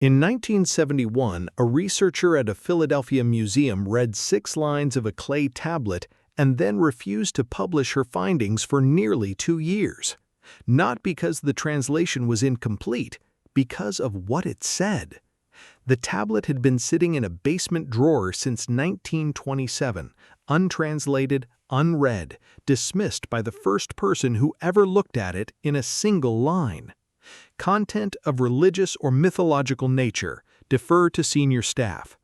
In 1971, a researcher at a Philadelphia museum read 6 lines of a clay tablet and then refused to publish her findings for nearly 2 years. Not because the translation was incomplete, because of what it said. The tablet had been sitting in a basement drawer since 1927, untranslated, unread, dismissed by the first person who ever looked at it in a single line. Content of religious or mythological nature, defer to senior staff.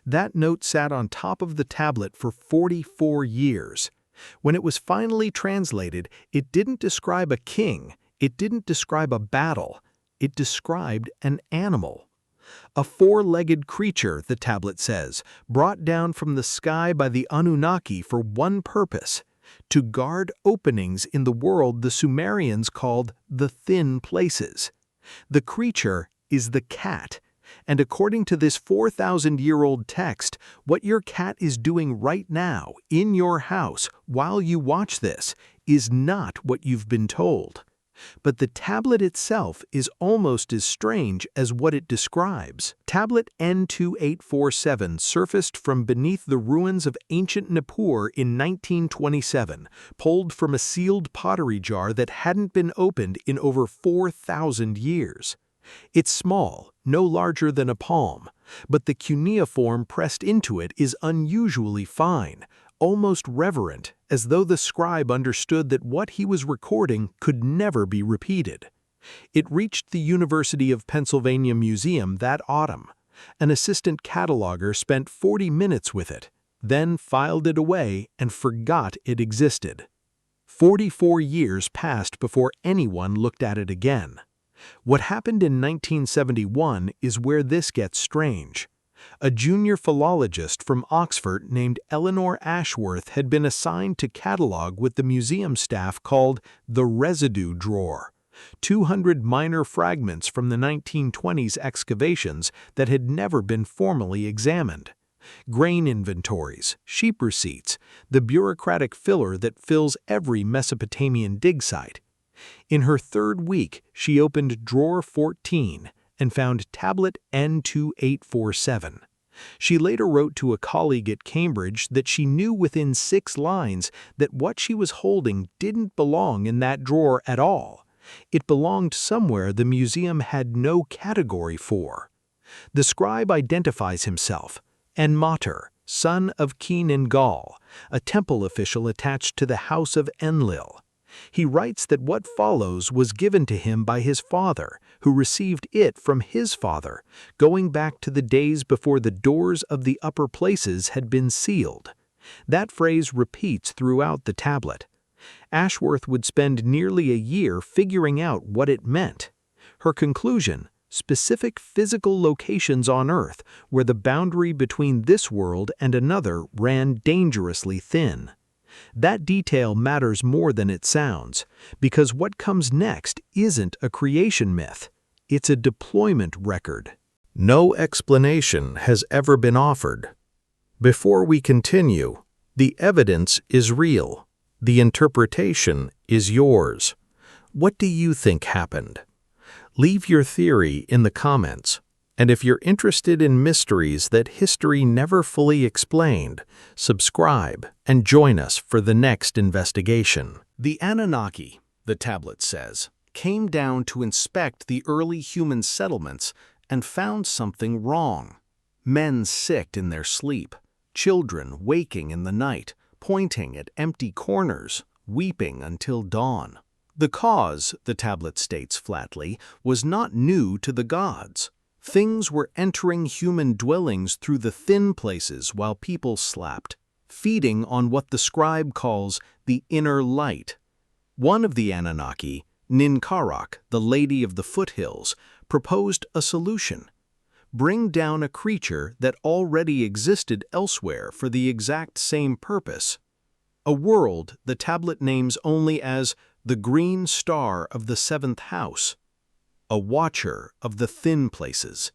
That note sat on top of the tablet for 44 years. When it was finally translated, it didn't describe a king, it didn't describe a battle, it described an animal. A 4-legged creature, the tablet says, brought down from the sky by the Anunnaki for one purpose: to guard openings in the world the Sumerians called the thin places. The creature is the cat, and according to this 4,000-year-old text, what your cat is doing right now in your house while you watch this is not what you've been told. But the tablet itself is almost as strange as what it describes. Tablet N2847 surfaced from beneath the ruins of ancient Nippur in 1927, pulled from a sealed pottery jar that hadn't been opened in over 4,000 years. It's small, no larger than a palm, but the cuneiform pressed into it is unusually fine, almost reverent, as though the scribe understood that what he was recording could never be repeated. It reached the University of Pennsylvania Museum that autumn. An assistant cataloger spent 40 minutes with it, then filed it away and forgot it existed. 44 years passed before anyone looked at it again. What happened in 1971 is where this gets strange. A junior philologist from Oxford named Eleanor Ashworth had been assigned to catalog with the museum staff called the residue drawer, 200 minor fragments from the 1920s excavations that had never been formally examined. Grain inventories, sheep receipts, the bureaucratic filler that fills every Mesopotamian dig site. In her 3rd week, she opened drawer 14 and found tablet N2847. She later wrote to a colleague at Cambridge that she knew within 6 lines that what she was holding didn't belong in that drawer at all. It belonged somewhere the museum had no category for. The scribe identifies himself, Enmater, son of Keen in Gaul, a temple official attached to the house of Enlil. He writes that what follows was given to him by his father, who received it from his father, going back to the days before the doors of the upper places had been sealed. That phrase repeats throughout the tablet. Ashworth would spend nearly a year figuring out what it meant. Her conclusion: specific physical locations on Earth where the boundary between this world and another ran dangerously thin. That detail matters more than it sounds, because what comes next isn't a creation myth, it's a deployment record. No explanation has ever been offered. Before we continue, the evidence is real. The interpretation is yours. What do you think happened? Leave your theory in the comments. And if you're interested in mysteries that history never fully explained, subscribe and join us for the next investigation. The Anunnaki, the tablet says, came down to inspect the early human settlements and found something wrong. Men sick in their sleep, children waking in the night, pointing at empty corners, weeping until dawn. The cause, the tablet states flatly, was not new to the gods. Things were entering human dwellings through the thin places while people slept, feeding on what the scribe calls the inner light. One of the Anunnaki, Ninkarok, the Lady of the Foothills, proposed a solution: bring down a creature that already existed elsewhere for the exact same purpose. A world the tablet names only as the green star of the 7th house. A watcher of the thin places,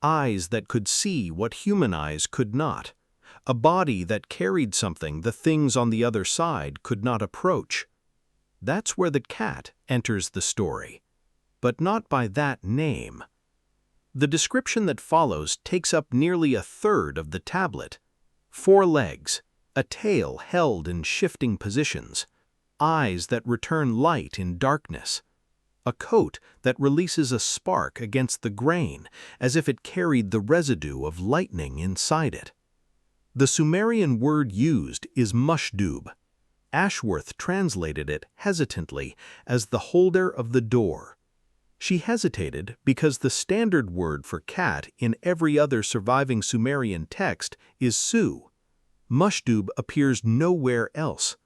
eyes that could see what human eyes could not, a body that carried something the things on the other side could not approach. That's where the cat enters the story, but not by that name. The description that follows takes up nearly a third of the tablet. 4 legs, a tail held in shifting positions, eyes that return light in darkness, a coat that releases a spark against the grain as if it carried the residue of lightning inside it. The Sumerian word used is mushdub. Ashworth translated it hesitantly as the holder of the door. She hesitated because the standard word for cat in every other surviving Sumerian text is su. Mushdub appears nowhere else.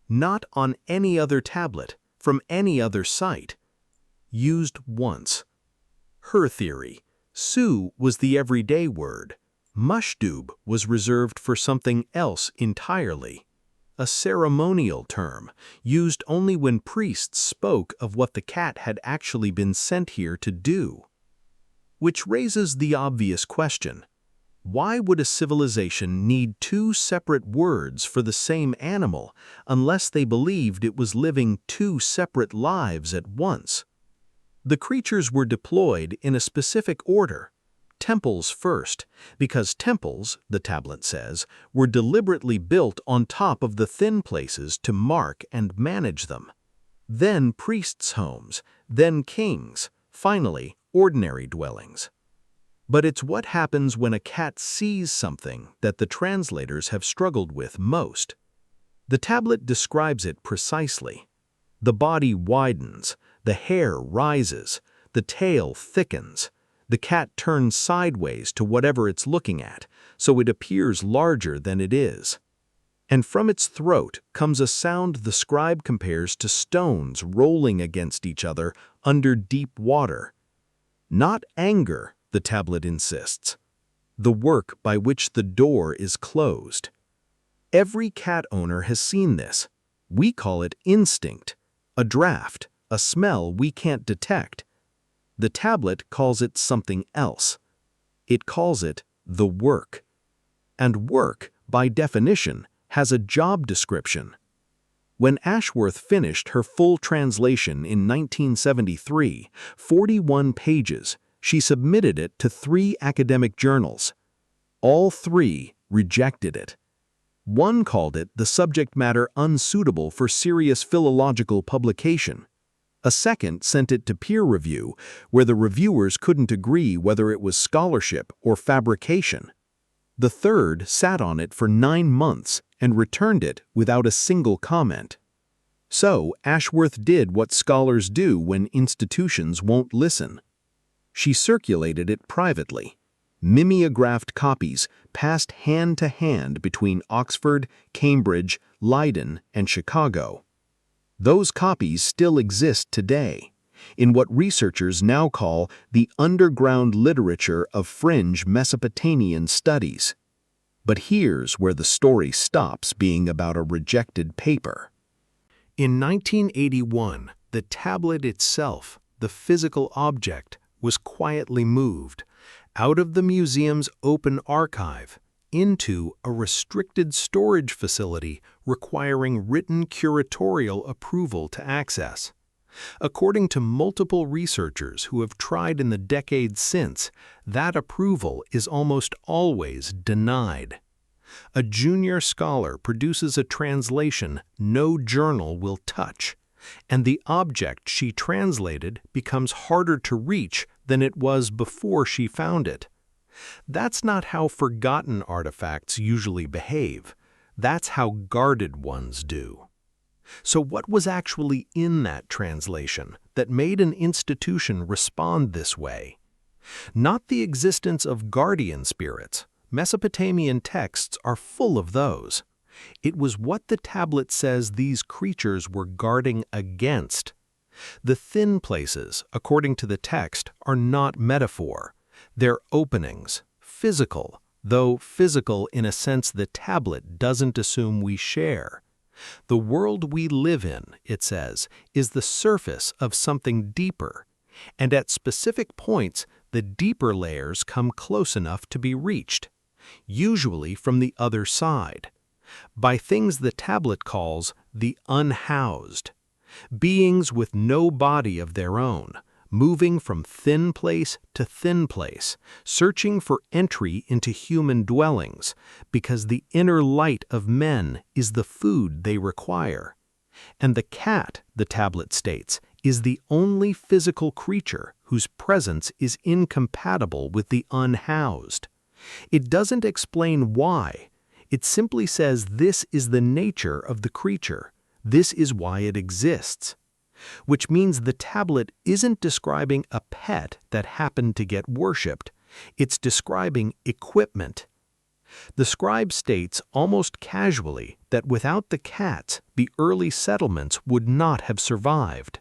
Not on any other tablet, from any other site. Used once. Her theory: su was the everyday word. Mushdub was reserved for something else entirely. A ceremonial term, used only when priests spoke of what the cat had actually been sent here to do. Which raises the obvious question: why would a civilization need 2 separate words for the same animal unless they believed it was living 2 separate lives at once? The creatures were deployed in a specific order. Temples first, because temples, the tablet says, were deliberately built on top of the thin places to mark and manage them. Then priests' homes, then kings, finally ordinary dwellings. But it's what happens when a cat sees something that the translators have struggled with most. The tablet describes it precisely. The body widens, the hair rises, the tail thickens. The cat turns sideways to whatever it's looking at, so it appears larger than it is. And from its throat comes a sound the scribe compares to stones rolling against each other under deep water. Not anger, the tablet insists. The work by which the door is closed. Every cat owner has seen this. We call it instinct, a draft, a smell we can't detect. The tablet calls it something else. It calls it the work. And work, by definition, has a job description. When Ashworth finished her full translation in 1973, 41 pages, she submitted it to 3 academic journals. All 3 rejected it. One called it the subject matter unsuitable for serious philological publication. A second sent it to peer review, where the reviewers couldn't agree whether it was scholarship or fabrication. The third sat on it for 9 months and returned it without a single comment. So Ashworth did what scholars do when institutions won't listen. She circulated it privately. Mimeographed copies passed hand to hand between Oxford, Cambridge, Leiden, and Chicago. Those copies still exist today, in what researchers now call the underground literature of fringe Mesopotamian studies. But here's where the story stops being about a rejected paper. In 1981, the tablet itself, the physical object, was quietly moved out of the museum's open archive into a restricted storage facility requiring written curatorial approval to access. According to multiple researchers who have tried in the decades since, that approval is almost always denied. A junior scholar produces a translation no journal will touch, and the object she translated becomes harder to reach than it was before she found it. That's not how forgotten artifacts usually behave. That's how guarded ones do. So what was actually in that translation that made an institution respond this way? Not the existence of guardian spirits. Mesopotamian texts are full of those. It was what the tablet says these creatures were guarding against. The thin places, according to the text, are not metaphor. They're openings, physical, though physical in a sense the tablet doesn't assume we share. The world we live in, it says, is the surface of something deeper, and at specific points, the deeper layers come close enough to be reached, usually from the other side, by things the tablet calls the unhoused, beings with no body of their own, moving from thin place to thin place, searching for entry into human dwellings, because the inner light of men is the food they require. And the cat, the tablet states, is the only physical creature whose presence is incompatible with the unhoused. It doesn't explain why. It simply says this is the nature of the creature. This is why it exists. Which means the tablet isn't describing a pet that happened to get worshipped. It's describing equipment. The scribe states almost casually that without the cats, the early settlements would not have survived.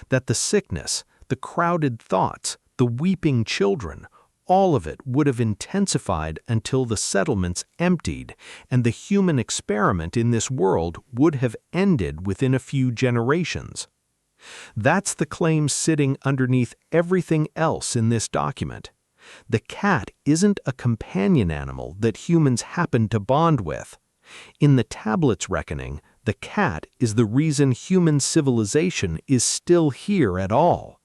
That the sickness, the crowded thoughts, the weeping children, all of it would have intensified until the settlements emptied, and the human experiment in this world would have ended within a few generations. That's the claim sitting underneath everything else in this document. The cat isn't a companion animal that humans happen to bond with. In the tablet's reckoning, the cat is the reason human civilization is still here at all.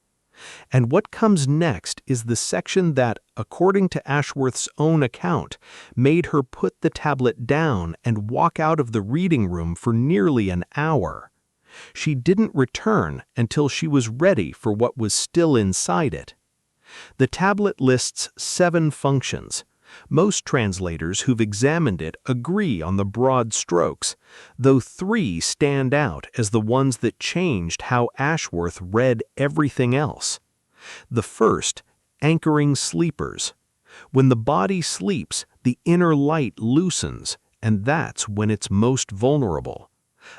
And what comes next is the section that, according to Ashworth's own account, made her put the tablet down and walk out of the reading room for nearly an hour. She didn't return until she was ready for what was still inside it. The tablet lists 7 functions. Most translators who've examined it agree on the broad strokes, though 3 stand out as the ones that changed how Ashworth read everything else. The first, anchoring sleepers. When the body sleeps, the inner light loosens, and that's when it's most vulnerable.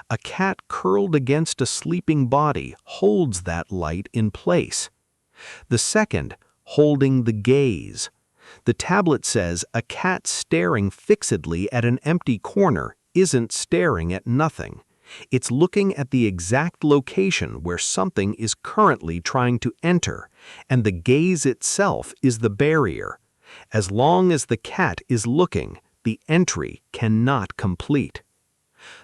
A cat curled against a sleeping body holds that light in place. The second, holding the gaze. The tablet says a cat staring fixedly at an empty corner isn't staring at nothing. It's looking at the exact location where something is currently trying to enter, and the gaze itself is the barrier. As long as the cat is looking, the entry cannot complete.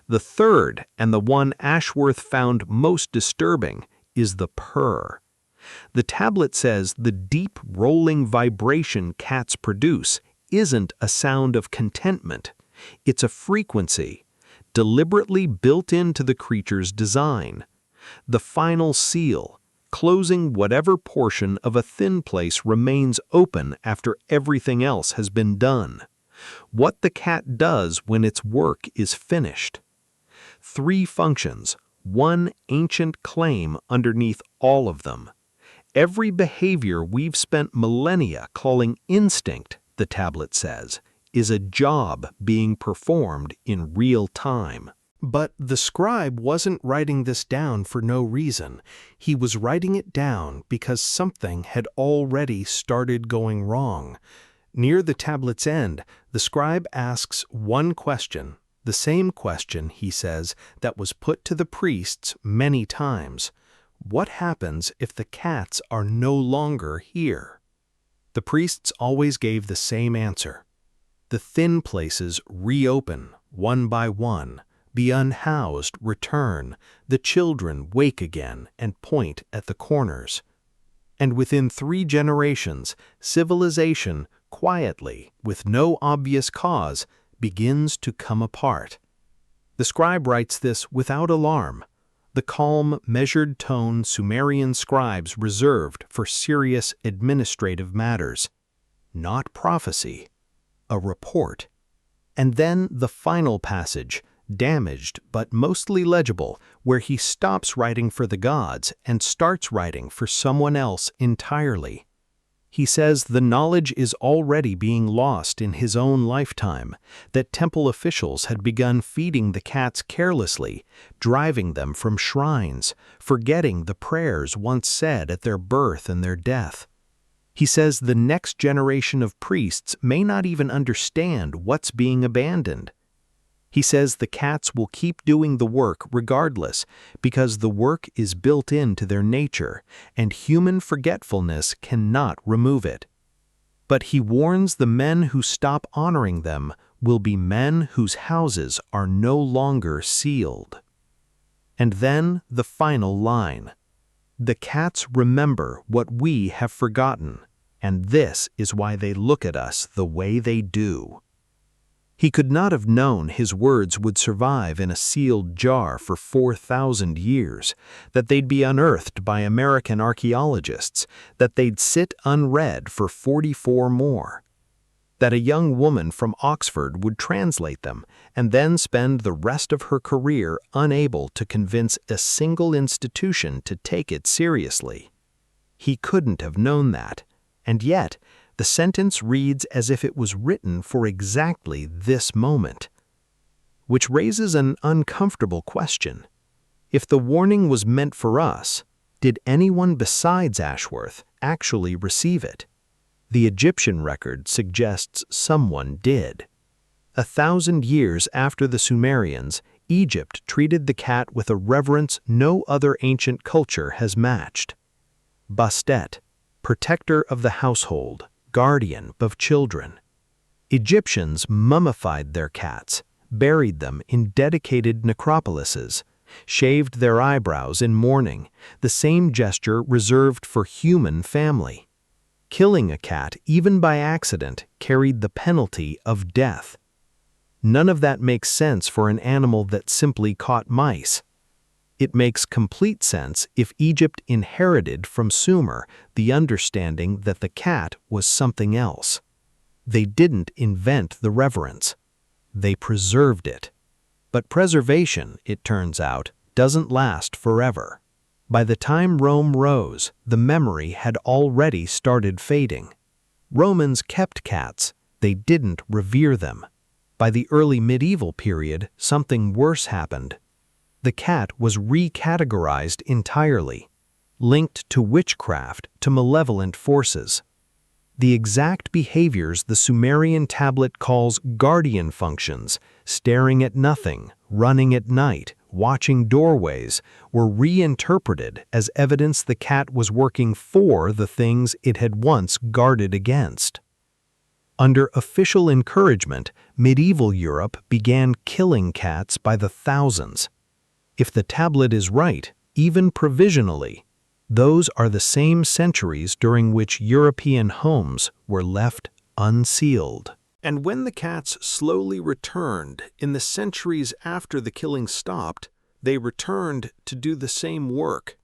The third, and the one Ashworth found most disturbing, is the purr. The tablet says the deep rolling vibration cats produce isn't a sound of contentment. It's a frequency, deliberately built into the creature's design. The final seal, closing whatever portion of a thin place remains open after everything else has been done. What the cat does when its work is finished. 3 functions, one ancient claim underneath all of them. Every behavior we've spent millennia calling instinct, the tablet says, is a job being performed in real time. But the scribe wasn't writing this down for no reason. He was writing it down because something had already started going wrong. Near the tablet's end, the scribe asks one question, the same question, he says, that was put to the priests many times. What happens if the cats are no longer here? The priests always gave the same answer. The thin places reopen, one by one. The unhoused return. The children wake again and point at the corners. And within 3 generations, civilization, quietly, with no obvious cause, begins to come apart. The scribe writes this without alarm. The calm, measured tone Sumerian scribes reserved for serious administrative matters. Not prophecy, a report. And then the final passage, damaged but mostly legible, where he stops writing for the gods and starts writing for someone else entirely. He says the knowledge is already being lost in his own lifetime, that temple officials had begun feeding the cats carelessly, driving them from shrines, forgetting the prayers once said at their birth and their death. He says the next generation of priests may not even understand what's being abandoned. He says the cats will keep doing the work regardless because the work is built into their nature and human forgetfulness cannot remove it. But he warns the men who stop honoring them will be men whose houses are no longer sealed. And then the final line. The cats remember what we have forgotten, and this is why they look at us the way they do. He could not have known his words would survive in a sealed jar for 4,000 years, that they'd be unearthed by American archaeologists, that they'd sit unread for 44 more, that a young woman from Oxford would translate them and then spend the rest of her career unable to convince a single institution to take it seriously. He couldn't have known that, and yet the sentence reads as if it was written for exactly this moment. Which raises an uncomfortable question. If the warning was meant for us, did anyone besides Ashworth actually receive it? The Egyptian record suggests someone did. 1,000 years after the Sumerians, Egypt treated the cat with a reverence no other ancient culture has matched. Bastet, protector of the household, guardian of children. Egyptians mummified their cats, buried them in dedicated necropolises, shaved their eyebrows in mourning, the same gesture reserved for human family. Killing a cat, even by accident, carried the penalty of death. None of that makes sense for an animal that simply caught mice. It makes complete sense if Egypt inherited from Sumer the understanding that the cat was something else. They didn't invent the reverence. They preserved it. But preservation, it turns out, doesn't last forever. By the time Rome rose, the memory had already started fading. Romans kept cats, they didn't revere them. By the early medieval period, something worse happened. The cat was recategorized entirely, linked to witchcraft, to malevolent forces. The exact behaviors the Sumerian tablet calls guardian functions, staring at nothing, running at night, watching doorways, were reinterpreted as evidence the cat was working for the things it had once guarded against. Under official encouragement, medieval Europe began killing cats by the thousands. If the tablet is right, even provisionally, those are the same centuries during which European homes were left unsealed. And when the cats slowly returned in the centuries after the killing stopped, they returned to do the same work.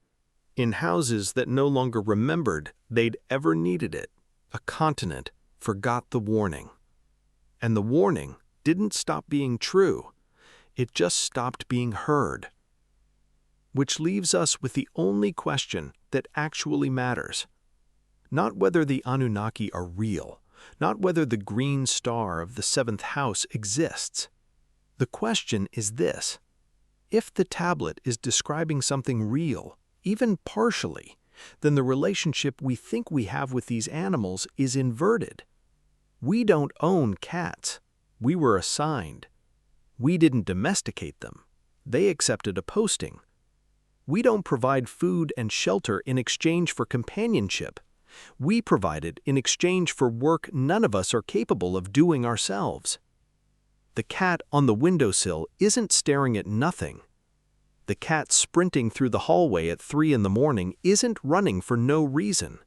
In houses that no longer remembered they'd ever needed it, a continent forgot the warning. And the warning didn't stop being true, it just stopped being heard. Which leaves us with the only question that actually matters. Not whether the Anunnaki are real, not whether the green star of the seventh house exists. The question is this: if the tablet is describing something real, even partially, then the relationship we think we have with these animals is inverted. We don't own cats. We were assigned. We didn't domesticate them. They accepted a posting. We don't provide food and shelter in exchange for companionship. We provide it in exchange for work none of us are capable of doing ourselves. The cat on the windowsill isn't staring at nothing. The cat sprinting through the hallway at 3 in the morning isn't running for no reason.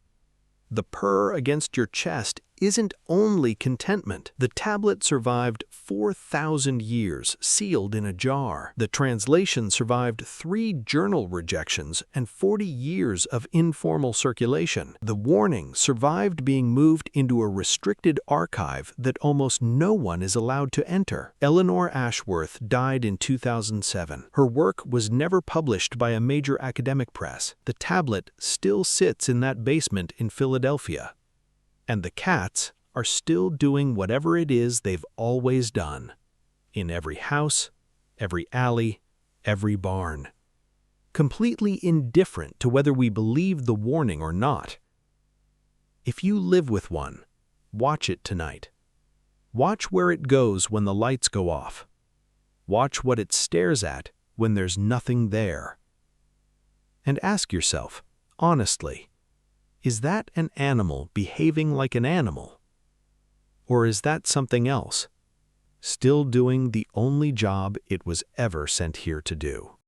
The purr against your chest isn't only contentment. The tablet survived 4,000 years sealed in a jar. The translation survived 3 journal rejections and 40 years of informal circulation. The warning survived being moved into a restricted archive that almost no one is allowed to enter. Eleanor Ashworth died in 2007. Her work was never published by a major academic press. The tablet still sits in that basement in Philadelphia. And the cats are still doing whatever it is they've always done. In every house, every alley, every barn. Completely indifferent to whether we believe the warning or not. If you live with one, watch it tonight. Watch where it goes when the lights go off. Watch what it stares at when there's nothing there. And ask yourself, honestly, is that an animal behaving like an animal? Or is that something else, still doing the only job it was ever sent here to do?